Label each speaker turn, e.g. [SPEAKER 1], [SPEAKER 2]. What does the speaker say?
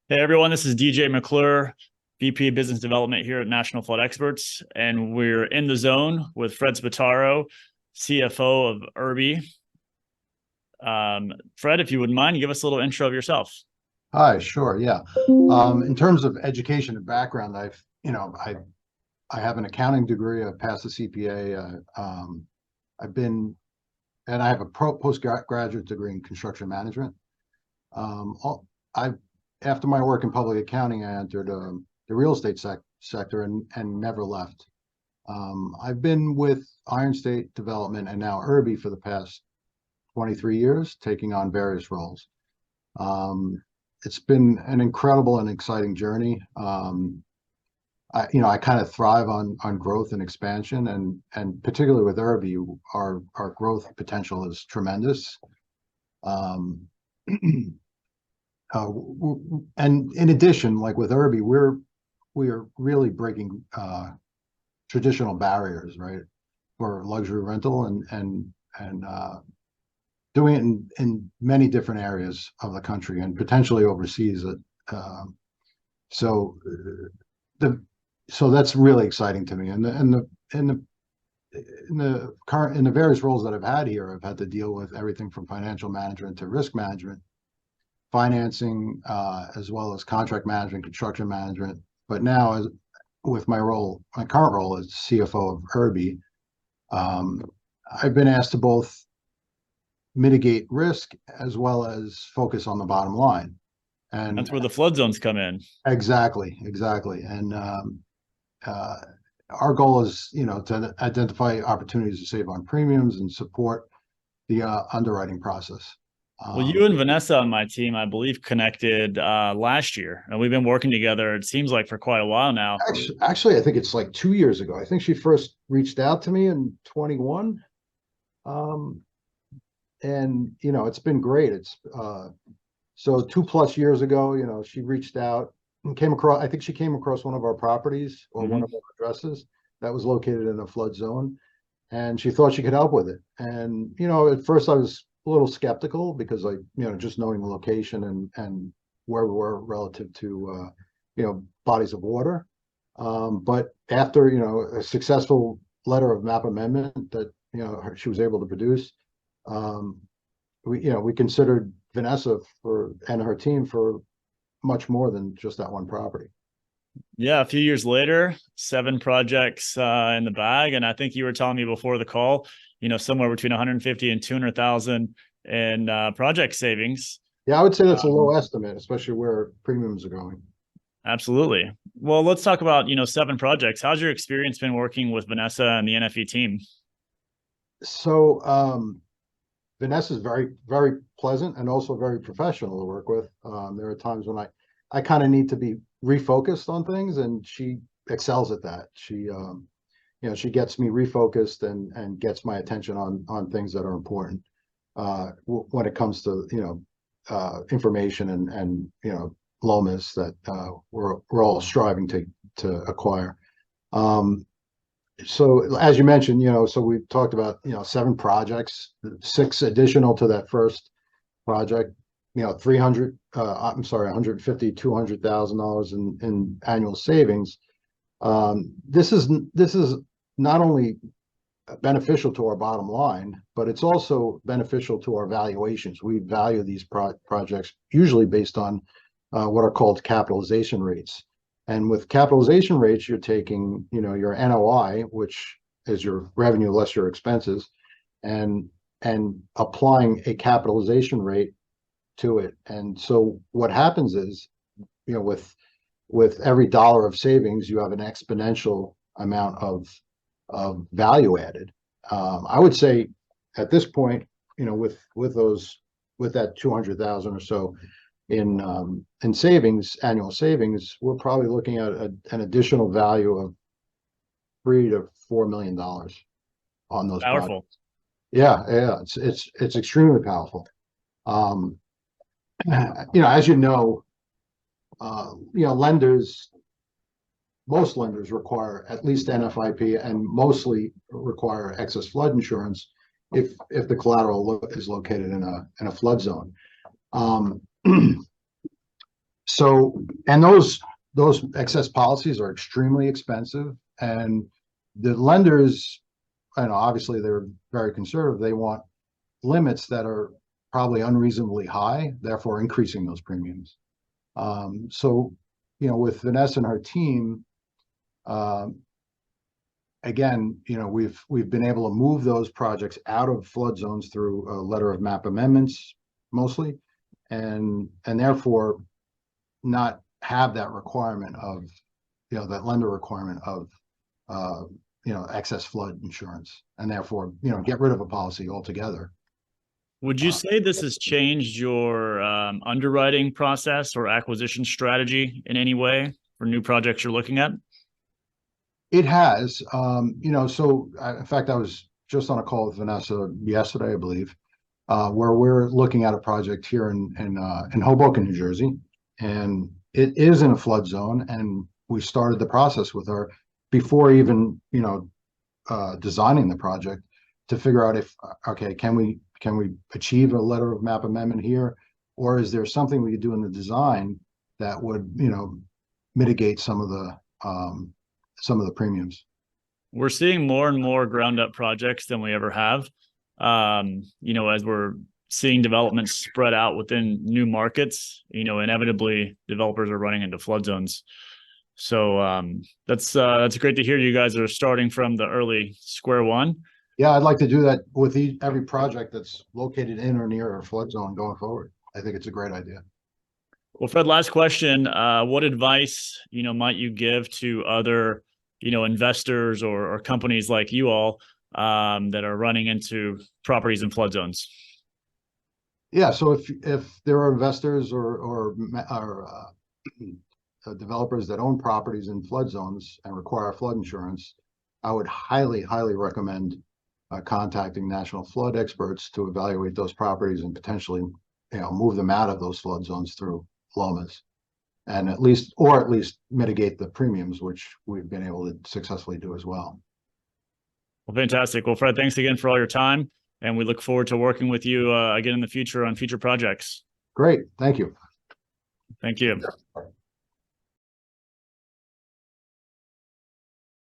[SPEAKER 1] Hey everyone, this is DJ McClure, VP of Business Development here at National Flood Experts, and we're in the zone with Fred Spataro, CFO of URBY. Fred, if you wouldn't mind, give us a little intro of yourself.
[SPEAKER 2] Hi, sure, yeah. In terms of education and background, I have an accounting degree. I've passed the CPA. I've been, and I have a postgraduate degree in construction management. I After my work in public accounting, I entered the real estate sector and never left. I've been with Ironstate Development and now URBY for the past 23 years, taking on various roles. It's been an incredible and exciting journey. I kind of thrive on growth and expansion, and particularly with URBY, our growth potential is tremendous. And in addition, like with URBY, we are really breaking traditional barriers, right, for luxury rental and doing it in many different areas of the country and potentially overseas. So that's really exciting to me. And the various roles that I've had here, I've had to deal with everything from financial management to risk management, financing, as well as contract management, construction management. But now, with my current role as CFO of URBY, I've been asked to both mitigate risk as well as focus on the bottom line. And
[SPEAKER 1] that's where the flood zones come in.
[SPEAKER 2] Exactly. And our goal is, to identify opportunities to save on premiums and support the underwriting process.
[SPEAKER 1] Well, you and Vanessa on my team, I believe, connected last year, and we've been working together, it seems like, for quite a while now.
[SPEAKER 2] Actually, I think it's like 2 years ago. I think she first reached out to me in 21. And it's been great. It's so 2+ years ago, she reached out and I think she came across one of our properties or one of our addresses that was located in a flood zone, and she thought she could help with it. And at first I was a little skeptical because just knowing the location and where we were relative to bodies of water. But after a successful letter of map amendment that she was able to produce, we considered Vanessa and her team for much more than just that one property.
[SPEAKER 1] Yeah, a few years later, 7 projects in the bag, and I think you were telling me before the call, somewhere between 150 and 200,000 in project savings.
[SPEAKER 2] Yeah, I would say that's a low estimate, especially where premiums are going.
[SPEAKER 1] Absolutely. Well, let's talk about 7 projects. How's your experience been working with Vanessa and the NFE team?
[SPEAKER 2] So Vanessa's very, very pleasant and also very professional to work with. There are times when I kind of need to be refocused on things, and she excels at that. She gets me refocused and gets my attention on things that are important when it comes to information and LOMAS that we're all striving to acquire. So as you mentioned, so we've talked about 7 projects, 6 additional to that first project. 150, $200,000 in annual savings. This is not only beneficial to our bottom line, but it's also beneficial to our valuations. We value these projects usually based on what are called capitalization rates. And with capitalization rates, you're taking, your NOI, which is your revenue less your expenses, and applying a capitalization rate to it. And so what happens is, with every dollar of savings, you have an exponential amount of value added. I would say at this point, with that 200,000 or so in savings, annual savings, we're probably looking at an additional value of $3 to $4 million on those
[SPEAKER 1] Powerful.
[SPEAKER 2] projects. Yeah, it's extremely powerful. As most lenders require at least NFIP and mostly require excess flood insurance if the collateral is located in a flood zone. So, and those excess policies are extremely expensive, and the lenders, and obviously they're very conservative. They want limits that are probably unreasonably high, therefore increasing those premiums. So, with Vanessa and her team, again, we've been able to move those projects out of flood zones through a letter of map amendments mostly, and therefore not have that requirement of, that lender requirement of, excess flood insurance, and therefore, get rid of a policy altogether.
[SPEAKER 1] Would you say this has changed your underwriting process or acquisition strategy in any way for new projects you're looking at?
[SPEAKER 2] It has, in fact, I was just on a call with Vanessa yesterday, I believe, where we're looking at a project here in Hoboken, New Jersey, and it is in a flood zone. And we started the process with her before even, designing the project to figure out if, okay, can we achieve a letter of map amendment here, or is there something we could do in the design that would, mitigate some of the premiums?
[SPEAKER 1] We're seeing more and more ground up projects than we ever have. As we're seeing development spread out within new markets, inevitably developers are running into flood zones. So that's great to hear you guys are starting from the early square one.
[SPEAKER 2] Yeah, I'd like to do that with every project that's located in or near a flood zone going forward. I think it's a great idea.
[SPEAKER 1] Well, Fred, last question. What advice, might you give to other, investors or companies like you all that are running into properties in flood zones?
[SPEAKER 2] Yeah, so if there are investors or developers that own properties in flood zones and require flood insurance, I would highly, highly recommend contacting national flood experts to evaluate those properties and potentially, move them out of those flood zones through LOMAs, and at least mitigate the premiums, which we've been able to successfully do as well.
[SPEAKER 1] Well, fantastic. Well, Fred, thanks again for all your time, and we look forward to working with you again in the future on future projects.
[SPEAKER 2] Great. Thank you.
[SPEAKER 1] Thank you.